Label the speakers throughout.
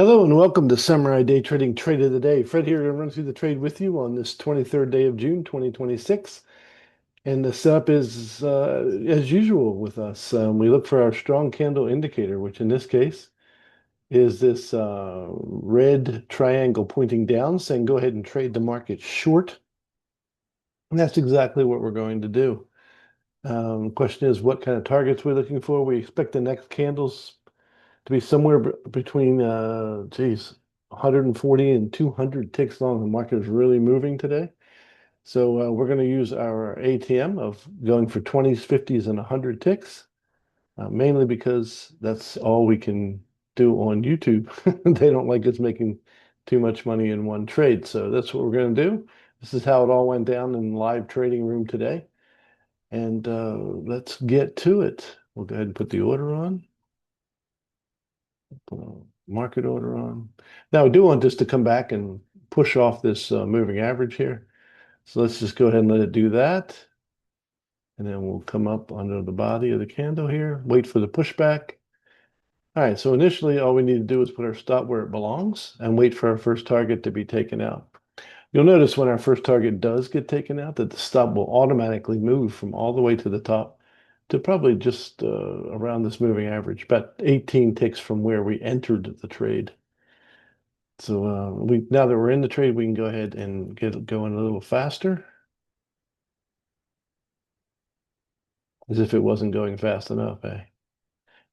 Speaker 1: Hello and welcome to Samurai Day Trading Trade of the Day. Fred here to run through the trade with you on this 23rd day of June, 2026. And the setup is as usual with us. We look for our strong candle indicator, which in this case is this red triangle pointing down, saying go ahead and trade the market short. And that's exactly what we're going to do. Question is, what kind of targets we're looking for? We expect the next candles to be somewhere between 140 and 200 ticks long. The market is really moving today. So we're going to use our ATM of going for 20s, 50s, and 100 ticks, mainly because that's all we can do on YouTube. They don't like us making too much money in one trade. So that's what we're going to do. This is how it all went down in the live trading room today. And let's get to it. We'll go ahead and put the order on. Market order on. Now, I do want this to come back and push off this moving average here. So let's just go ahead and let it do that. And then we'll come up under the body of the candle here, wait for the pushback. All right, so initially all we need to do is put our stop where it belongs and wait for our first target to be taken out. You'll notice when our first target does get taken out that the stop will automatically move from all the way to the top to probably just around this moving average, about 18 ticks from where we entered the trade. So now that we're in the trade, we can go ahead and get it going a little faster, as if it wasn't going fast enough, eh?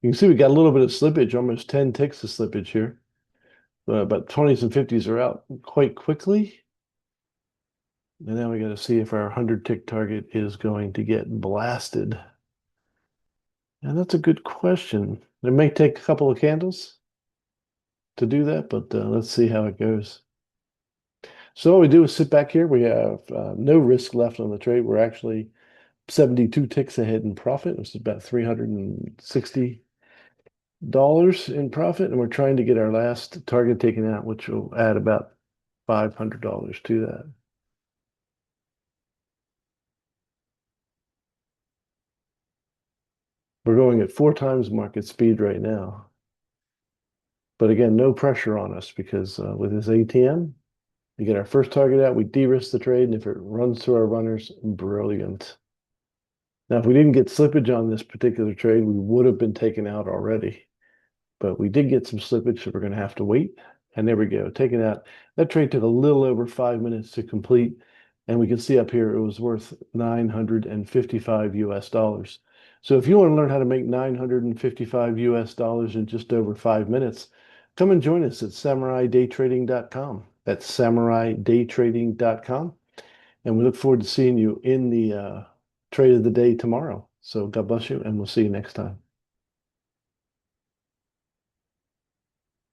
Speaker 1: You can see we got a little bit of slippage, almost 10 ticks of slippage here. But 20s and 50s are out quite quickly. And now we got to see if our 100 tick target is going to get blasted. And that's a good question. It may take a couple of candles to do that, but let's see how it goes. So all we do is sit back here. We have no risk left on the trade. We're actually 72 ticks ahead in profit, which is about $360 in profit. And we're trying to get our last target taken out, which will add about $500 to that. We're going at 4 times market speed right now. But again, no pressure on us because with this ATM, we get our first target out, we de-risk the trade, and if it runs through our runners, brilliant. Now, if we didn't get slippage on this particular trade, we would have been taken out already. But we did get some slippage, so we're going to have to wait. And there we go, taken out. That trade took a little over 5 minutes to complete. And we can see up here it was worth 955 US dollars. So if you want to learn how to make 955 US dollars in just over 5 minutes, come and join us at SamuraiDayTrading.com. That's SamuraiDayTrading.com. And we look forward to seeing you in the trade of the day tomorrow. So God bless you, and we'll see you next time.